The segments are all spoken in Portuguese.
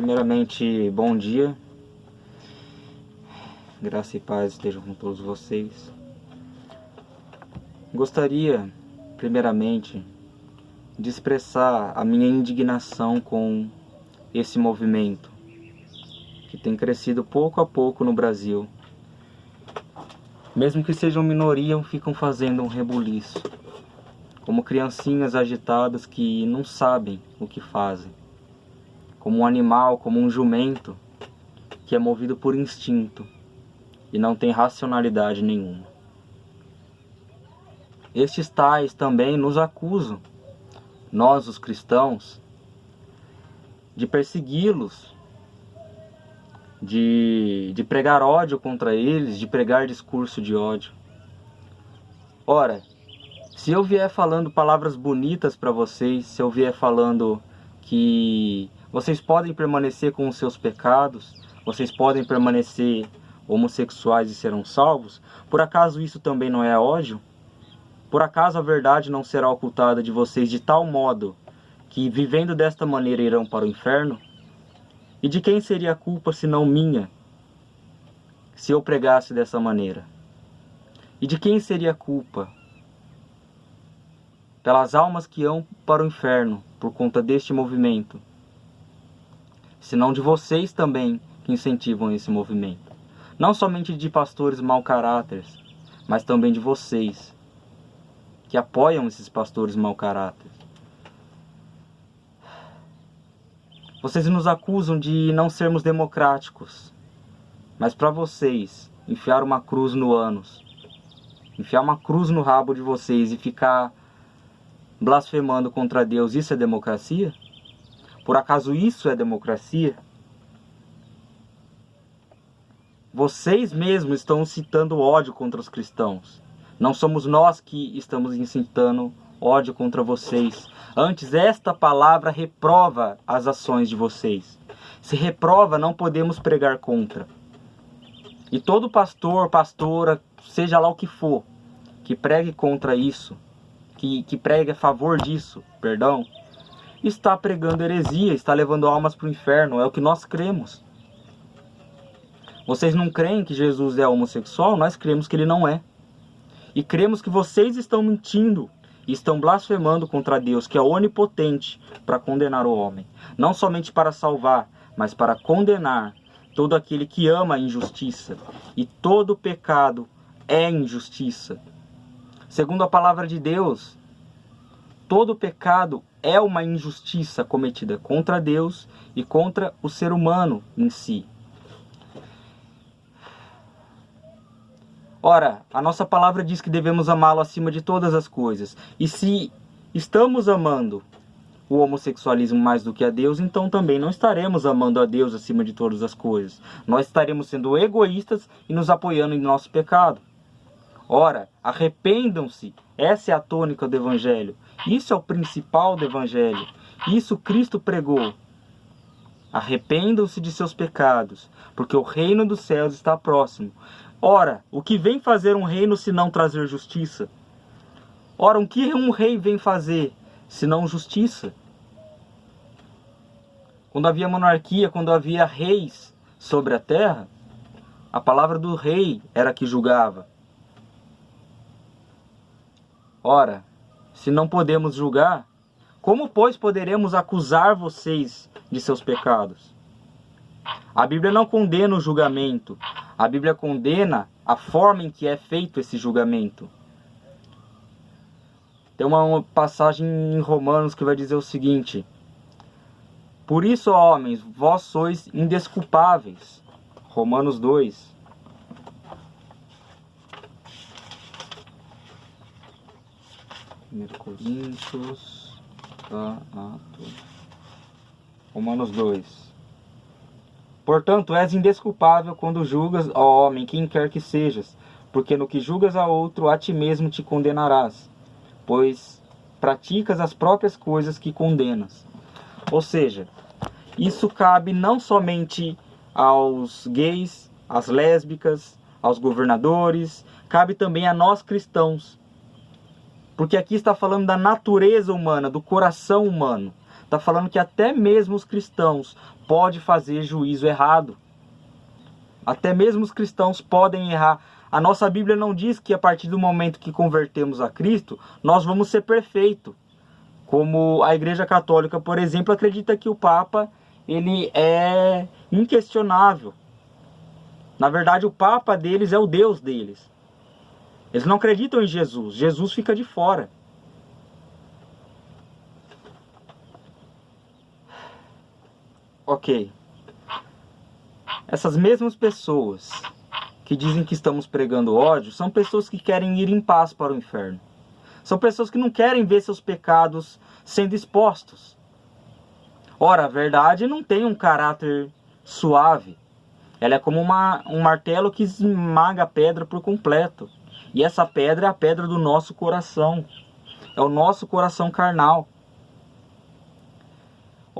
Primeiramente, bom dia. Graça e paz estejam com todos vocês. Gostaria, primeiramente, de expressar a minha indignação com esse movimento que tem crescido pouco a pouco no Brasil. Mesmo que sejam minoria, ficam fazendo um rebuliço, como criancinhas agitadas que não sabem o que fazem, como um animal, como um jumento que é movido por instinto e não tem racionalidade nenhuma. Estes tais também nos acusam, nós os cristãos, de persegui-los, de pregar ódio contra eles, de pregar discurso de ódio. Ora, se eu vier falando palavras bonitas para vocês, se eu vier falando que vocês podem permanecer com os seus pecados, vocês podem permanecer homossexuais e serão salvos, por acaso isso também não é ódio? Por acaso a verdade não será ocultada de vocês de tal modo que, vivendo desta maneira, irão para o inferno? E de quem seria a culpa senão minha, se eu pregasse dessa maneira? E de quem seria a culpa pelas almas que iam para o inferno por conta deste movimento, senão de vocês também que incentivam esse movimento? Não somente de pastores mau caráteres, mas também de vocês que apoiam esses pastores mau caráteres. Vocês nos acusam de não sermos democráticos, mas para vocês enfiar uma cruz no ânus, enfiar uma cruz no rabo de vocês e ficar blasfemando contra Deus, isso é democracia? Por acaso isso é democracia? Vocês mesmos estão incitando ódio contra os cristãos. Não somos nós que estamos incitando ódio contra vocês. Antes, esta palavra reprova as ações de vocês. Se reprova, não podemos pregar contra. E todo pastor, pastora, seja lá o que for, que pregue contra isso, que pregue a favor disso, perdão, está pregando heresia, está levando almas para o inferno. É o que nós cremos. Vocês não creem que Jesus é homossexual? Nós cremos que ele não é. E cremos que vocês estão mentindo e estão blasfemando contra Deus, que é onipotente para condenar o homem. Não somente para salvar, mas para condenar todo aquele que ama a injustiça. E todo pecado é injustiça. Segundo a palavra de Deus, todo pecado é uma injustiça cometida contra Deus e contra o ser humano em si. Ora, a nossa palavra diz que devemos amá-lo acima de todas as coisas. E se estamos amando o homossexualismo mais do que a Deus, então também não estaremos amando a Deus acima de todas as coisas. Nós estaremos sendo egoístas e nos apoiando em nosso pecado. Ora, arrependam-se. Essa é a tônica do Evangelho. Isso é o principal do Evangelho. Isso Cristo pregou. Arrependam-se de seus pecados, porque o reino dos céus está próximo. Ora, o que vem fazer um reino se não trazer justiça? Ora, o que um rei vem fazer se não justiça? Quando havia monarquia, quando havia reis sobre a terra, a palavra do rei era que julgava. Ora, se não podemos julgar, como, pois, poderemos acusar vocês de seus pecados? A Bíblia não condena o julgamento. A Bíblia condena a forma em que é feito esse julgamento. Tem uma passagem em Romanos que vai dizer o seguinte: por isso, ó homens, vós sois indesculpáveis. Romanos 2. Coríntios, Romanos 2. Portanto, és indesculpável quando julgas, ó homem, quem quer que sejas, porque no que julgas a outro, a ti mesmo te condenarás, pois praticas as próprias coisas que condenas. Ou seja, isso cabe não somente aos gays, às lésbicas, aos governadores, cabe também a nós cristãos. Porque aqui está falando da natureza humana, do coração humano. Está falando que até mesmo os cristãos podem fazer juízo errado. Até mesmo os cristãos podem errar. A nossa Bíblia não diz que a partir do momento que convertemos a Cristo, nós vamos ser perfeitos. Como a Igreja Católica, por exemplo, acredita que o Papa ele é inquestionável. Na verdade, o Papa deles é o Deus deles. Eles não acreditam em Jesus. Jesus fica de fora. Ok. Essas mesmas pessoas que dizem que estamos pregando ódio são pessoas que querem ir em paz para o inferno. São pessoas que não querem ver seus pecados sendo expostos. Ora, a verdade não tem um caráter suave. Ela é como um martelo que esmaga a pedra por completo. E essa pedra é a pedra do nosso coração. É o nosso coração carnal.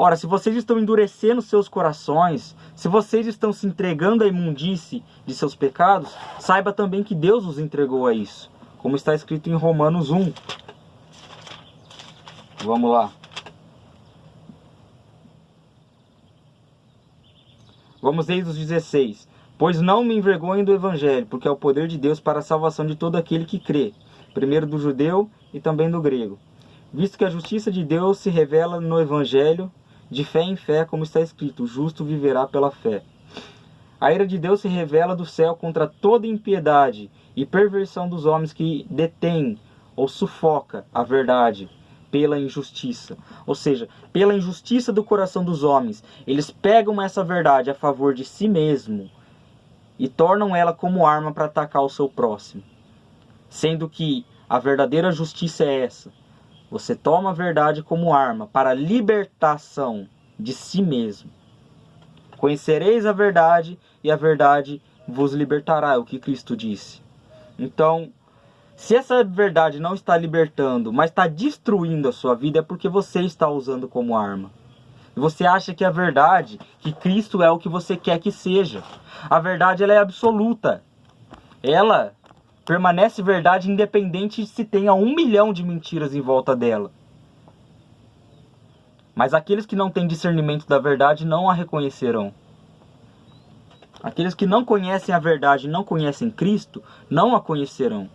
Ora, se vocês estão endurecendo seus corações, se vocês estão se entregando à imundície de seus pecados, saiba também que Deus os entregou a isso. Como está escrito em Romanos 1. Vamos lá. Vamos desde os 16. Pois não me envergonho do Evangelho, porque é o poder de Deus para a salvação de todo aquele que crê, primeiro do judeu e também do grego. Visto que a justiça de Deus se revela no Evangelho, de fé em fé, como está escrito, o justo viverá pela fé. A ira de Deus se revela do céu contra toda impiedade e perversão dos homens que detêm ou sufoca a verdade pela injustiça. Ou seja, pela injustiça do coração dos homens. Eles pegam essa verdade a favor de si mesmo e tornam ela como arma para atacar o seu próximo. Sendo que a verdadeira justiça é essa. Você toma a verdade como arma para a libertação de si mesmo. Conhecereis a verdade e a verdade vos libertará, é o que Cristo disse. Então, se essa verdade não está libertando, mas está destruindo a sua vida, é porque você está usando como arma. E você acha que a verdade, que Cristo é o que você quer que seja. A verdade ela é absoluta. Ela permanece verdade independente se tenha 1 milhão de mentiras em volta dela. Mas aqueles que não têm discernimento da verdade não a reconhecerão. Aqueles que não conhecem a verdade e não conhecem Cristo, não a conhecerão.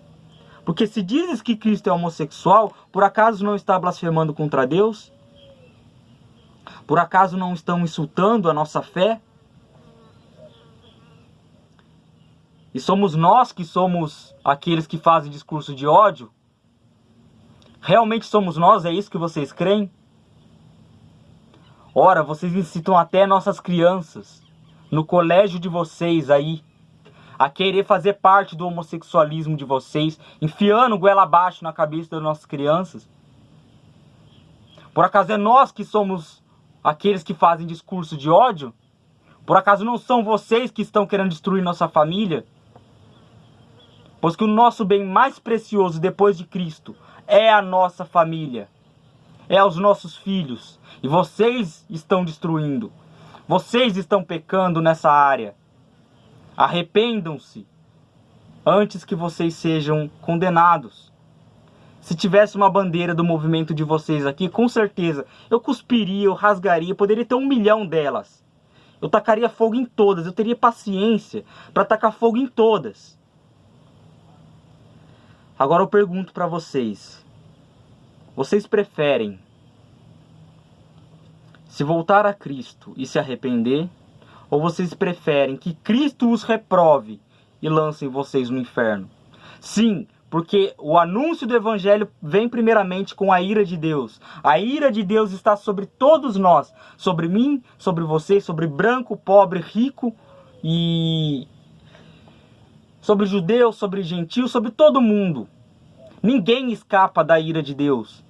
Porque se dizes que Cristo é homossexual, por acaso não está blasfemando contra Deus? Por acaso não estão insultando a nossa fé? E somos nós que somos aqueles que fazem discurso de ódio? Realmente somos nós? É isso que vocês creem? Ora, vocês incitam até nossas crianças, no colégio de vocês aí, a querer fazer parte do homossexualismo de vocês, enfiando goela abaixo na cabeça das nossas crianças. Por acaso é nós que somos aqueles que fazem discurso de ódio? Por acaso não são vocês que estão querendo destruir nossa família? Pois que o nosso bem mais precioso depois de Cristo é a nossa família, é os nossos filhos. E vocês estão destruindo. Vocês estão pecando nessa área. Arrependam-se antes que vocês sejam condenados. Se tivesse uma bandeira do movimento de vocês aqui, com certeza eu cuspiria, eu rasgaria, poderia ter 1 milhão delas. Eu tacaria fogo em todas, eu teria paciência para tacar fogo em todas. Agora eu pergunto para vocês. Vocês preferem se voltar a Cristo e se arrepender? Ou vocês preferem que Cristo os reprove e lancem vocês no inferno? Sim, porque o anúncio do Evangelho vem primeiramente com a ira de Deus. A ira de Deus está sobre todos nós. Sobre mim, sobre você, sobre branco, pobre, rico e... sobre judeu, sobre gentil, sobre todo mundo. Ninguém escapa da ira de Deus.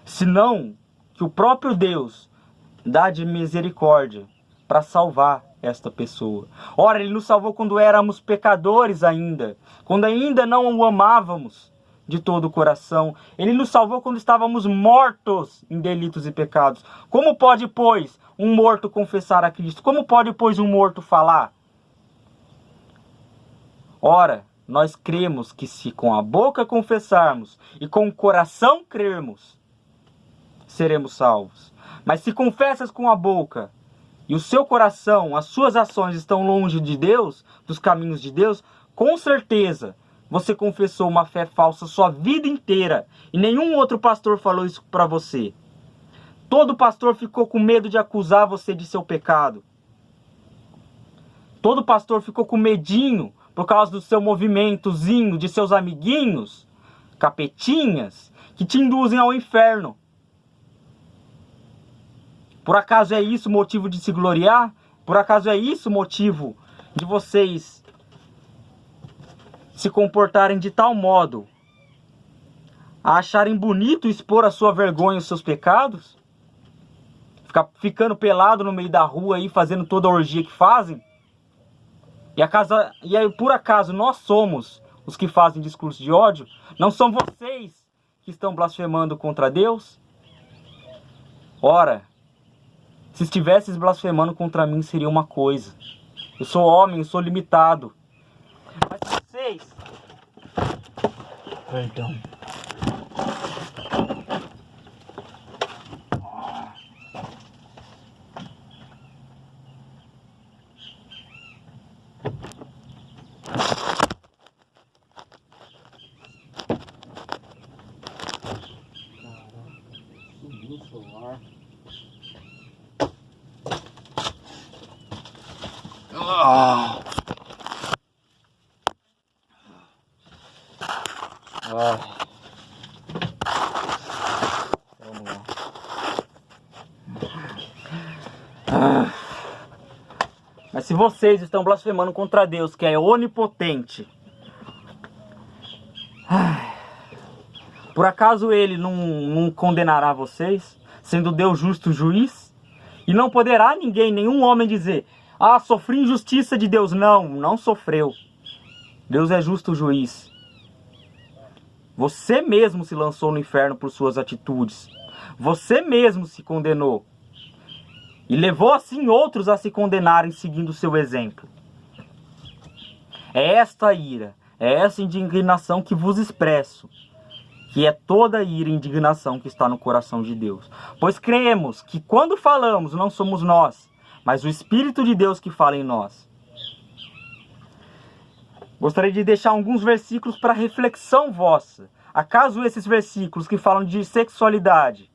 Senão que o próprio Deus dá de misericórdia para salvar esta pessoa. Ora, Ele nos salvou quando éramos pecadores ainda, quando ainda não o amávamos de todo o coração. Ele nos salvou quando estávamos mortos em delitos e pecados. Como pode, pois, um morto confessar a Cristo? Como pode, pois, um morto falar? Ora, nós cremos que se com a boca confessarmos e com o coração crermos, seremos salvos. Mas se confessas com a boca e o seu coração, as suas ações estão longe de Deus, dos caminhos de Deus, com certeza você confessou uma fé falsa sua vida inteira e nenhum outro pastor falou isso para você. Todo pastor ficou com medo de acusar você de seu pecado. Todo pastor ficou com medinho por causa do seu movimentozinho, de seus amiguinhos, capetinhas, que te induzem ao inferno. Por acaso é isso motivo de se gloriar? Por acaso é isso motivo de vocês se comportarem de tal modo a acharem bonito expor a sua vergonha e os seus pecados? Ficando pelado no meio da rua aí, fazendo toda a orgia que fazem? E aí, por acaso, nós somos os que fazem discurso de ódio? Não são vocês que estão blasfemando contra Deus? Ora, se estivesses blasfemando contra mim, seria uma coisa. Eu sou homem, eu sou limitado. Mas vocês... Perdão. Subiu o celular. Vamos lá. Mas se vocês estão blasfemando contra Deus, que é onipotente, por acaso Ele não condenará vocês, sendo Deus justo juiz? E não poderá ninguém, nenhum homem dizer: ah, sofri injustiça de Deus. Não, não sofreu. Deus é justo juiz. Você mesmo se lançou no inferno por suas atitudes. Você mesmo se condenou. E levou assim outros a se condenarem seguindo o seu exemplo. É esta ira, é essa indignação que vos expresso, que é toda a ira e indignação que está no coração de Deus. Pois cremos que quando falamos não somos nós, mas o Espírito de Deus que fala em nós. Gostaria de deixar alguns versículos para reflexão vossa. Acaso esses versículos que falam de sexualidade,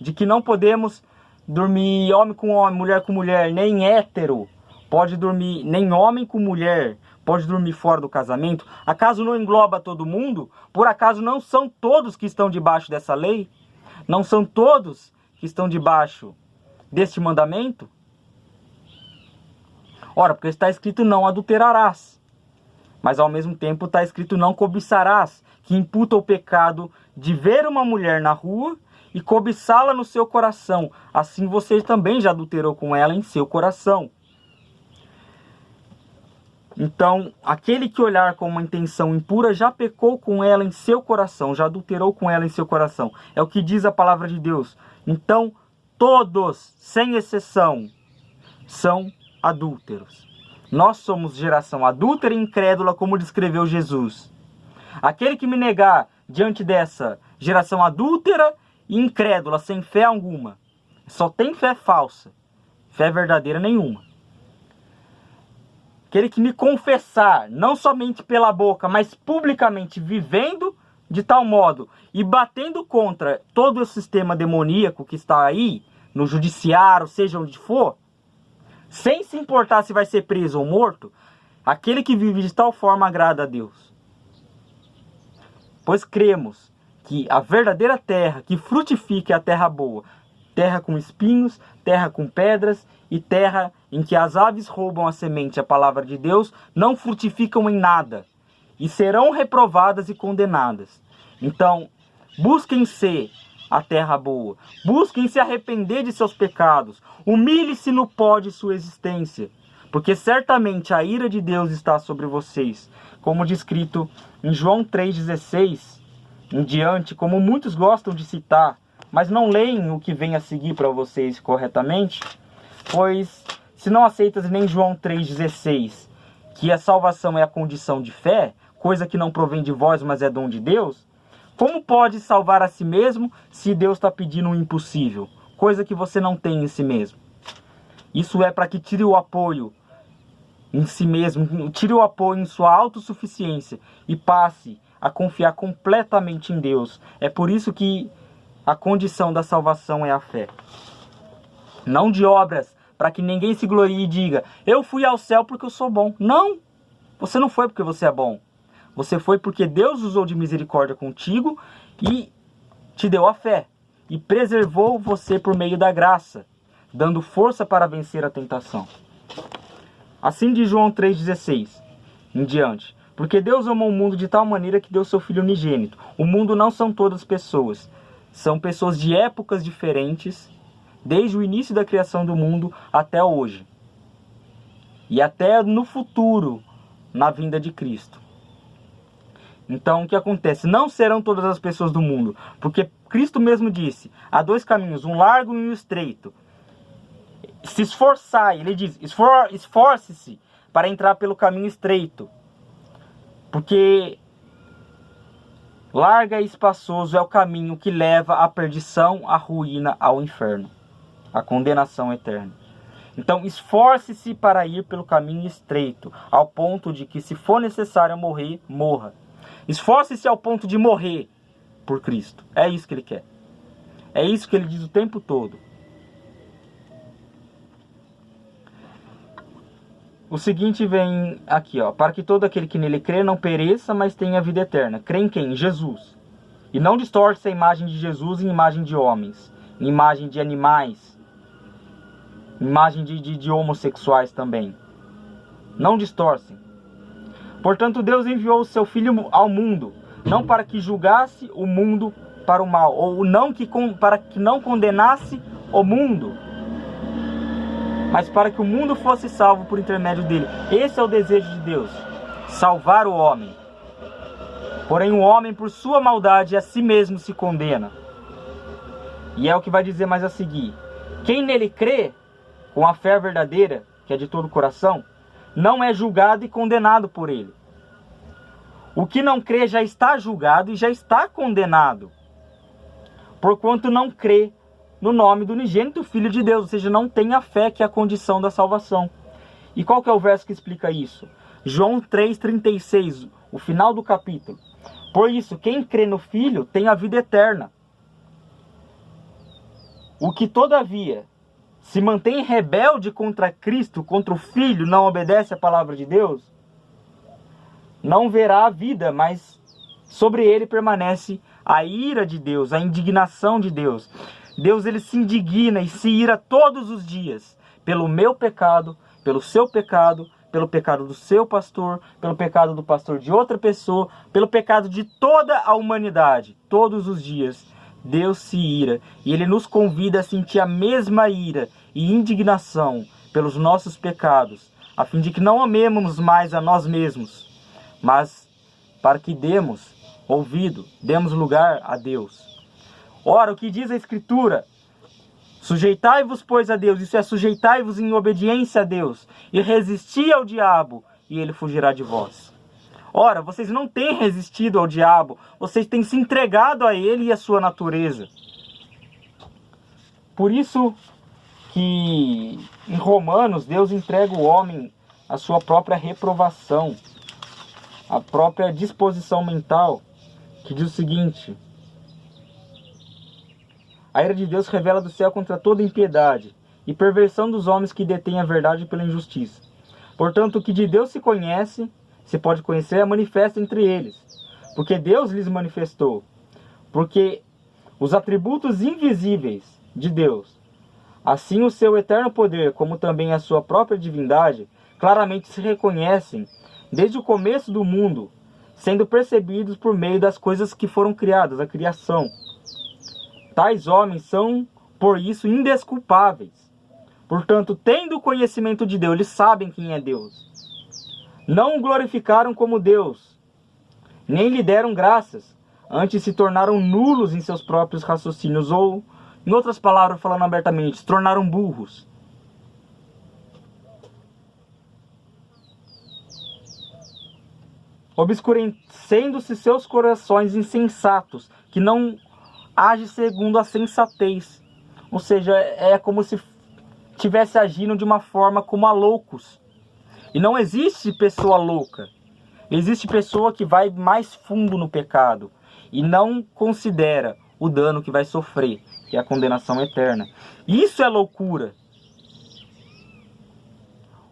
de que não podemos dormir homem com homem, mulher com mulher, nem hétero pode dormir, nem homem com mulher pode dormir fora do casamento, acaso não engloba todo mundo? Por acaso não são todos que estão debaixo dessa lei? Não são todos que estão debaixo deste mandamento? Ora, porque está escrito: não adulterarás. Mas ao mesmo tempo está escrito: não cobiçarás, que imputa o pecado de ver uma mulher na rua e cobiçá-la no seu coração. Assim você também já adulterou com ela em seu coração. Então, aquele que olhar com uma intenção impura já pecou com ela em seu coração, já adulterou com ela em seu coração. É o que diz a palavra de Deus. Então, todos, sem exceção, são adúlteros. Nós somos geração adúltera e incrédula, como descreveu Jesus. Aquele que me negar diante dessa geração adúltera e incrédula, sem fé alguma, só tem fé falsa, fé verdadeira nenhuma. Aquele que me confessar, não somente pela boca, mas publicamente, vivendo de tal modo e batendo contra todo o sistema demoníaco que está aí, no judiciário, seja onde for, sem se importar se vai ser preso ou morto, aquele que vive de tal forma agrada a Deus. Pois cremos que a verdadeira terra que frutifica é a terra boa, terra com espinhos, terra com pedras e terra em que as aves roubam a semente, a palavra de Deus, não frutificam em nada e serão reprovadas e condenadas. Então, busquem ser a terra boa, busquem se arrepender de seus pecados, humilhe-se no pó de sua existência, porque certamente a ira de Deus está sobre vocês, como descrito em João 3,16 em diante, como muitos gostam de citar, mas não leem o que vem a seguir para vocês corretamente. Pois, se não aceitas nem João 3,16, que a salvação é a condição de fé, coisa que não provém de vós, mas é dom de Deus, Como pode salvar a si mesmo se Deus está pedindo o impossível? Coisa que você não tem em si mesmo. Isso é para que tire o apoio em si mesmo, tire o apoio em sua autossuficiência e passe a confiar completamente em Deus. É por isso que a condição da salvação é a fé. Não de obras, para que ninguém se glorie e diga, eu fui ao céu porque eu sou bom. Não, você não foi porque você é bom. Você foi porque Deus usou de misericórdia contigo e te deu a fé. E preservou você por meio da graça, dando força para vencer a tentação. Assim diz João 3,16 em diante. Porque Deus amou o mundo de tal maneira que deu seu Filho unigênito. O mundo não são todas pessoas. São pessoas de épocas diferentes, desde o início da criação do mundo até hoje. E até no futuro, na vinda de Cristo. Então, o que acontece? Não serão todas as pessoas do mundo. Porque Cristo mesmo disse, há dois caminhos, um largo e um estreito. Se esforçar, ele diz, esforce-se para entrar pelo caminho estreito. Porque largo e espaçoso é o caminho que leva à perdição, à ruína, ao inferno, à condenação eterna. Então, esforce-se para ir pelo caminho estreito, ao ponto de que, se for necessário morrer, morra. Esforce-se ao ponto de morrer por Cristo. É isso que ele quer. É isso que ele diz o tempo todo. O seguinte vem aqui, ó. Para que todo aquele que nele crê não pereça, mas tenha vida eterna. Crê em quem? Em Jesus. E não distorce a imagem de Jesus em imagem de homens, em imagem de animais, em imagem de homossexuais também. Não distorcem. Portanto, Deus enviou o seu Filho ao mundo, não para que julgasse o mundo para o mal, ou não para que não condenasse o mundo, mas para que o mundo fosse salvo por intermédio dele. Esse é o desejo de Deus, salvar o homem. Porém, o homem, por sua maldade, a si mesmo se condena. E é o que vai dizer mais a seguir. Quem nele crê, com a fé verdadeira, que é de todo o coração, não é julgado e condenado por ele. O que não crê já está julgado e já está condenado, porquanto não crê no nome do unigênito Filho de Deus, ou seja, não tem a fé, que é a condição da salvação. E qual que é o verso que explica isso? João 3,36, o final do capítulo. Por isso, quem crê no Filho tem a vida eterna. O que, todavia, se mantém rebelde contra Cristo, contra o Filho, não obedece à palavra de Deus, não verá a vida, mas sobre ele permanece a ira de Deus, a indignação de Deus. Deus, ele se indigna e se ira todos os dias pelo meu pecado, pelo seu pecado, pelo pecado do seu pastor, pelo pecado do pastor de outra pessoa, pelo pecado de toda a humanidade. Todos os dias Deus se ira e ele nos convida a sentir a mesma ira e indignação pelos nossos pecados, a fim de que não amemos mais a nós mesmos, mas para que demos ouvido, demos lugar a Deus. Ora, o que diz a Escritura? Sujeitai-vos, pois, a Deus, isso é, sujeitai-vos em obediência a Deus, e resisti ao diabo, e ele fugirá de vós. Ora, vocês não têm resistido ao diabo, vocês têm se entregado a ele e à sua natureza. Por isso que em Romanos, Deus entrega o homem à sua própria reprovação, à própria disposição mental, que diz o seguinte: a ira de Deus revela do céu contra toda impiedade e perversão dos homens que detêm a verdade pela injustiça. Portanto, o que de Deus se conhece, se pode conhecer, é manifesto entre eles, porque Deus lhes manifestou. Porque os atributos invisíveis de Deus, assim o seu eterno poder, como também a sua própria divindade, claramente se reconhecem desde o começo do mundo, sendo percebidos por meio das coisas que foram criadas, a criação. Tais homens são, por isso, indesculpáveis. Portanto, tendo o conhecimento de Deus, eles sabem quem é Deus. Não o glorificaram como Deus, nem lhe deram graças, antes se tornaram nulos em seus próprios raciocínios, ou, em outras palavras, falando abertamente, se tornaram burros. obscurecendo-se seus corações insensatos, que não age segundo a sensatez. Ou seja, é como se estivesse agindo de uma forma como a loucos. E não existe pessoa louca. Existe pessoa que vai mais fundo no pecado e não considera o dano que vai sofrer, que é a condenação eterna. Isso é loucura.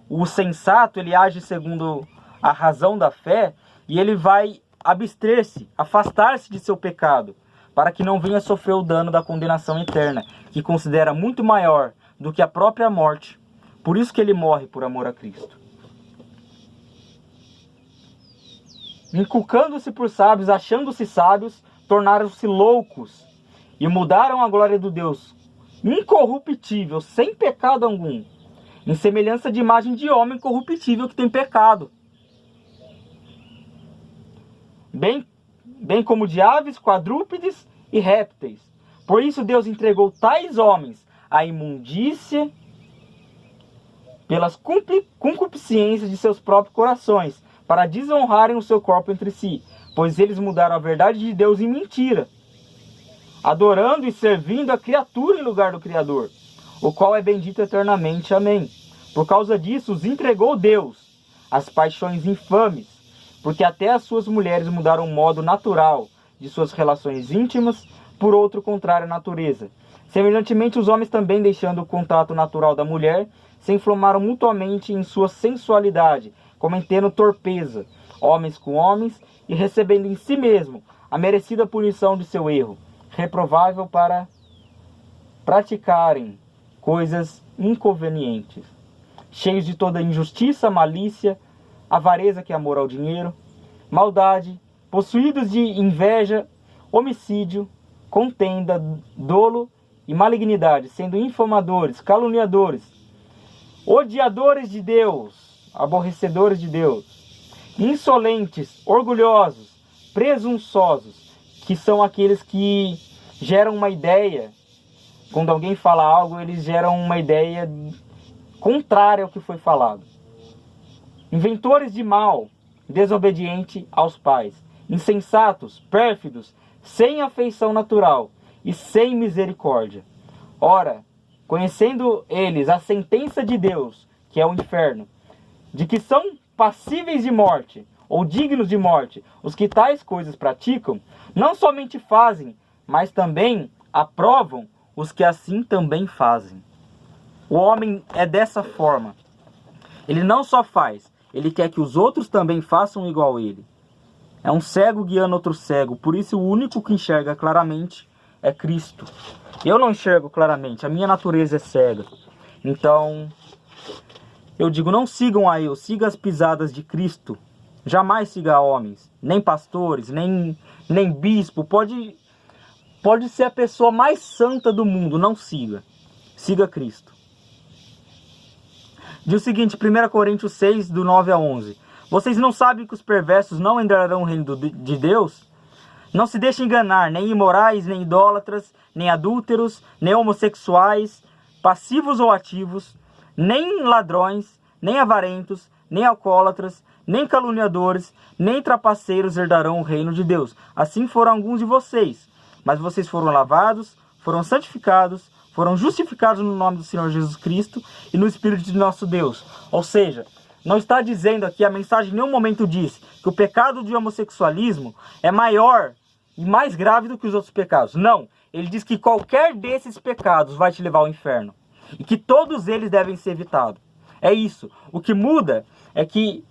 O sensato, ele age segundo a razão da fé e ele vai abster-se, afastar-se de seu pecado, para que não venha sofrer o dano da condenação eterna, que considera muito maior do que a própria morte. Por isso que ele morre por amor a Cristo. Inculcando-se por sábios, achando-se sábios, tornaram-se loucos e mudaram a glória do Deus incorruptível, sem pecado algum, em semelhança de imagem de homem corruptível que tem pecado, bem como de aves, quadrúpedes e répteis. Por isso Deus entregou tais homens à imundícia pelas concupiscências de seus próprios corações, para desonrarem o seu corpo entre si, pois eles mudaram a verdade de Deus em mentira, adorando e servindo a criatura em lugar do Criador, o qual é bendito eternamente. Amém. Por causa disso, os entregou Deus às paixões infames, porque até as suas mulheres mudaram o modo natural de suas relações íntimas por outro contrário à natureza. Semelhantemente, os homens também, deixando o contato natural da mulher, se inflamaram mutuamente em sua sensualidade, cometendo torpeza, homens com homens, e recebendo em si mesmo a merecida punição de seu erro, reprovável para praticarem coisas inconvenientes, cheios de toda injustiça, malícia, avareza, que é amor ao dinheiro, maldade, possuídos de inveja, homicídio, contenda, dolo e malignidade, sendo infamadores, caluniadores, odiadores de Deus, aborrecedores de Deus, insolentes, orgulhosos, presunçosos, que são aqueles que geram uma ideia. Quando alguém fala algo, eles geram uma ideia contrária ao que foi falado. Inventores de mal, desobediente aos pais, insensatos, pérfidos, sem afeição natural e sem misericórdia. Ora, conhecendo eles a sentença de Deus, que é o inferno, de que são passíveis de morte, ou dignos de morte, os que tais coisas praticam, não somente fazem, mas também aprovam os que assim também fazem. O homem é dessa forma. Ele não só faz, ele quer que os outros também façam igual a ele. É um cego guiando outro cego, por isso o único que enxerga claramente é Cristo. Eu não enxergo claramente, a minha natureza é cega. Então, eu digo, não sigam a eu, siga as pisadas de Cristo. Jamais siga homens, nem pastores, nem bispo. Pode ser a pessoa mais santa do mundo, não siga. Siga Cristo. Diz o seguinte, 1 Coríntios 6, do 9 a 11. Vocês não sabem que os perversos não entrarão no reino de Deus? Não se deixem enganar, nem imorais, nem idólatras, nem adúlteros, nem homossexuais, passivos ou ativos, nem ladrões, nem avarentos, nem alcoólatras, nem caluniadores, nem trapaceiros herdarão o reino de Deus. Assim foram alguns de vocês, mas vocês foram lavados, foram santificados, foram justificados no nome do Senhor Jesus Cristo e no Espírito de nosso Deus. Ou seja, não está dizendo aqui, a mensagem em nenhum momento diz que o pecado de homossexualismo é maior e mais grave do que os outros pecados. Não, ele diz que qualquer desses pecados vai te levar ao inferno e que todos eles devem ser evitados. É isso. O que muda é que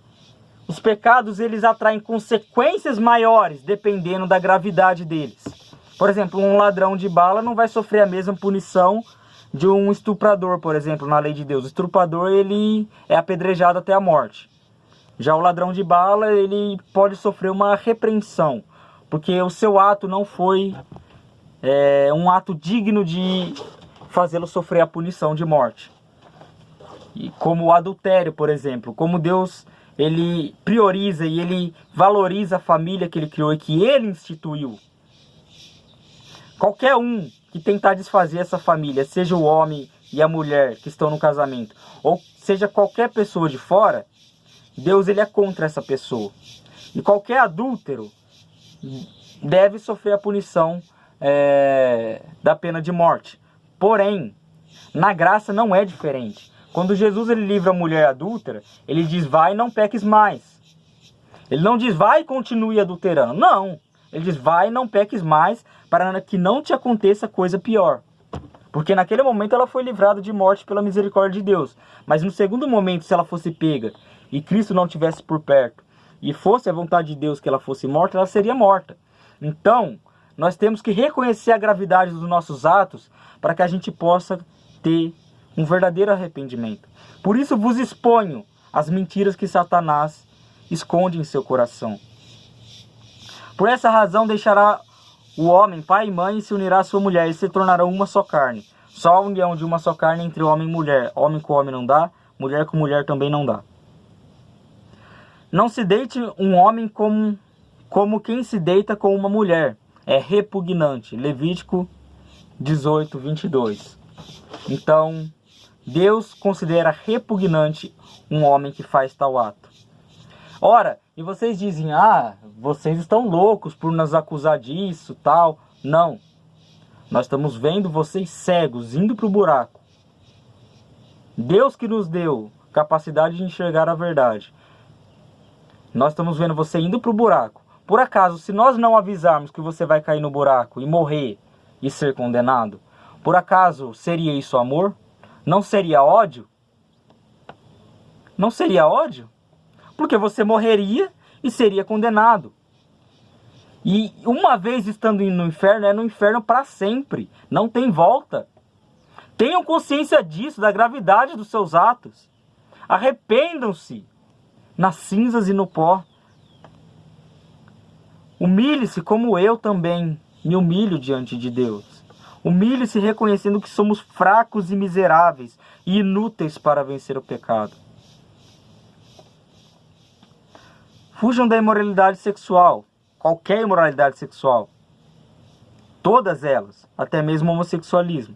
os pecados eles atraem consequências maiores dependendo da gravidade deles. Por exemplo, um ladrão de bala não vai sofrer a mesma punição de um estuprador, por exemplo, na lei de Deus. O estuprador ele é apedrejado até a morte. Já o ladrão de bala ele pode sofrer uma repreensão, porque o seu ato não foi um ato digno de fazê-lo sofrer a punição de morte. E como o adultério, por exemplo, como Deus ele prioriza e ele valoriza a família que ele criou e que ele instituiu. Qualquer um que tentar desfazer essa família, seja o homem e a mulher que estão no casamento, ou seja qualquer pessoa de fora, Deus ele é contra essa pessoa. E qualquer adúltero deve sofrer a punição da pena de morte. Porém, na graça não é diferente. Quando Jesus ele livra a mulher adúltera, ele diz, vai e não peques mais. Ele não diz, vai e continue adulterando. Não. Ele diz, vai e não peques mais, para que não te aconteça coisa pior. Porque naquele momento ela foi livrada de morte pela misericórdia de Deus. Mas no segundo momento, se ela fosse pega e Cristo não estivesse por perto, e fosse a vontade de Deus que ela fosse morta, ela seria morta. Então, nós temos que reconhecer a gravidade dos nossos atos para que a gente possa ter um verdadeiro arrependimento. Por isso vos exponho as mentiras que Satanás esconde em seu coração. Por essa razão deixará o homem, pai e mãe, e se unirá à sua mulher, e se tornarão uma só carne. Só a união de uma só carne entre homem e mulher. Homem com homem não dá, mulher com mulher também não dá. Não se deite um homem como quem se deita com uma mulher. É repugnante. Levítico 18, 22. Então, Deus considera repugnante um homem que faz tal ato. Ora, e vocês dizem, vocês estão loucos por nos acusar disso, tal. Não. Nós estamos vendo vocês cegos, indo para o buraco. Deus que nos deu capacidade de enxergar a verdade. Nós estamos vendo você indo para o buraco. Por acaso, se nós não avisarmos que você vai cair no buraco e morrer e ser condenado, por acaso seria isso amor? Não seria ódio? Não seria ódio? Porque você morreria e seria condenado. E uma vez estando no inferno, é no inferno para sempre. Não tem volta. Tenham consciência disso, da gravidade dos seus atos. Arrependam-se nas cinzas e no pó. Humilhe-se como eu também me humilho diante de Deus. Humilhe-se reconhecendo que somos fracos e miseráveis e inúteis para vencer o pecado. Fujam da imoralidade sexual, qualquer imoralidade sexual. Todas elas, até mesmo homossexualismo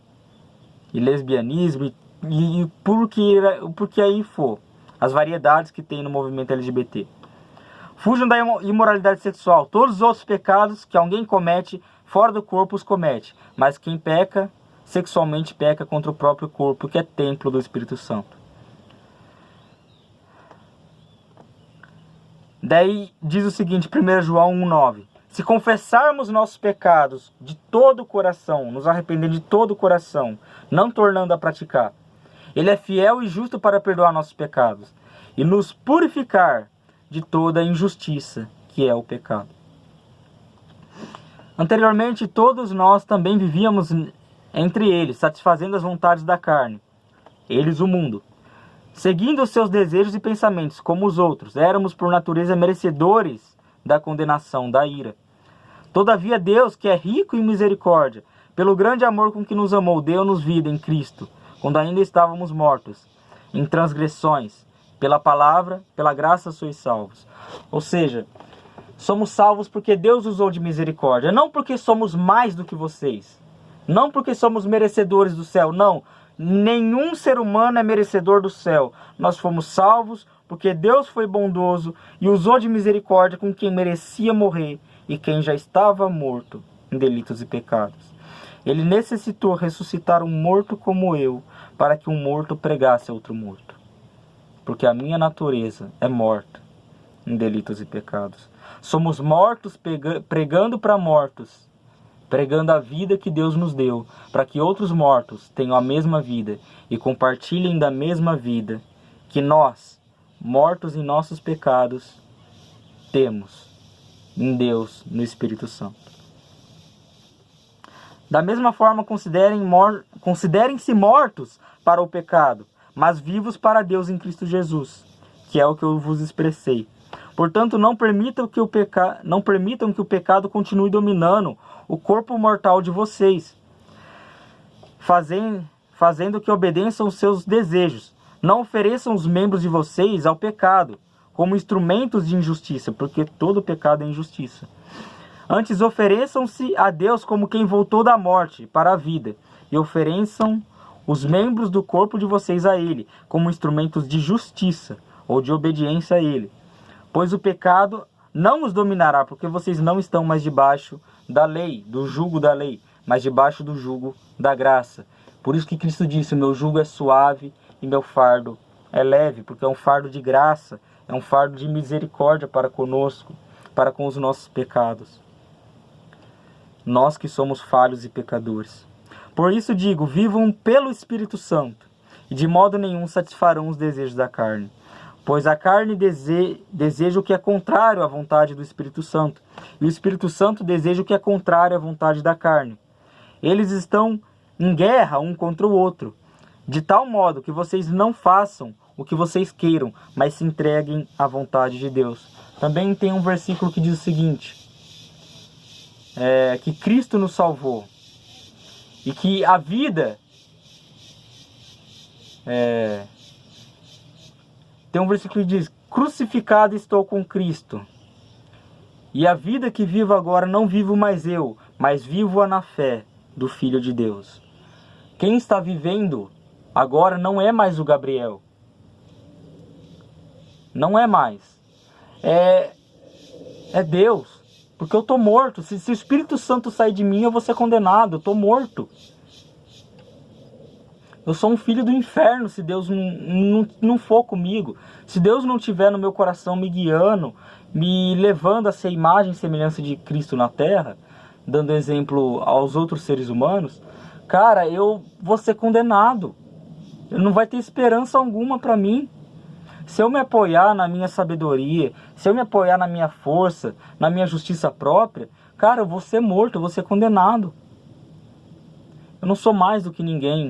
e lesbianismo e porque aí for, as variedades que tem no movimento LGBT. Fujam da imoralidade sexual, todos os outros pecados que alguém comete fora do corpo os comete, mas quem peca sexualmente peca contra o próprio corpo, que é templo do Espírito Santo. Daí diz o seguinte, 1 João 1,9. Se confessarmos nossos pecados de todo o coração, nos arrependendo de todo o coração, não tornando a praticar, Ele é fiel e justo para perdoar nossos pecados e nos purificar de toda a injustiça, que é o pecado. Anteriormente, todos nós também vivíamos entre eles, satisfazendo as vontades da carne, eles o mundo, seguindo os seus desejos e pensamentos, como os outros. Éramos por natureza merecedores da condenação, da ira. Todavia Deus, que é rico em misericórdia, pelo grande amor com que nos amou, deu-nos vida em Cristo, quando ainda estávamos mortos em transgressões. Pela palavra, pela graça sois salvos. Ou seja, somos salvos porque Deus usou de misericórdia. Não porque somos mais do que vocês. Não porque somos merecedores do céu. Não. Nenhum ser humano é merecedor do céu. Nós fomos salvos porque Deus foi bondoso e usou de misericórdia com quem merecia morrer e quem já estava morto em delitos e pecados. Ele necessitou ressuscitar um morto como eu, para que um morto pregasse a outro morto. Porque a minha natureza é morta em delitos e pecados. Somos mortos pregando para mortos, pregando a vida que Deus nos deu, para que outros mortos tenham a mesma vida e compartilhem da mesma vida que nós, mortos em nossos pecados, temos em Deus, no Espírito Santo. Da mesma forma, considerem-se mortos para o pecado, mas vivos para Deus em Cristo Jesus, que é o que eu vos expressei. Portanto, não permitam que o pecado continue dominando o corpo mortal de vocês, fazendo que obedeçam os seus desejos. Não ofereçam os membros de vocês ao pecado, como instrumentos de injustiça, porque todo pecado é injustiça. Antes, ofereçam-se a Deus como quem voltou da morte para a vida, e ofereçam os membros do corpo de vocês a Ele, como instrumentos de justiça, ou de obediência a Ele. Pois o pecado não os dominará, porque vocês não estão mais debaixo da lei, do jugo da lei, mas debaixo do jugo da graça. Por isso que Cristo disse, o meu jugo é suave e meu fardo é leve, porque é um fardo de graça, é um fardo de misericórdia para conosco, para com os nossos pecados. Nós que somos falhos e pecadores. Por isso digo, vivam pelo Espírito Santo, e de modo nenhum satisfarão os desejos da carne. Pois a carne deseja o que é contrário à vontade do Espírito Santo, e o Espírito Santo deseja o que é contrário à vontade da carne. Eles estão em guerra um contra o outro, de tal modo que vocês não façam o que vocês queiram, mas se entreguem à vontade de Deus. Também tem um versículo que diz o seguinte, que Cristo nos salvou, e que a vida... Tem um versículo que diz, crucificado estou com Cristo, e a vida que vivo agora não vivo mais eu, mas vivo-a na fé do Filho de Deus. Quem está vivendo agora não é mais o Gabriel. Não é mais. É Deus. Porque eu estou morto. Se o Espírito Santo sair de mim, eu vou ser condenado. Eu estou morto. Eu sou um filho do inferno se Deus não for comigo. Se Deus não estiver no meu coração me guiando, me levando a ser imagem e semelhança de Cristo na terra, dando exemplo aos outros seres humanos, cara, eu vou ser condenado. Não vai ter esperança alguma para mim. Se eu me apoiar na minha sabedoria, se eu me apoiar na minha força, na minha justiça própria, cara, eu vou ser morto, eu vou ser condenado. Eu não sou mais do que ninguém.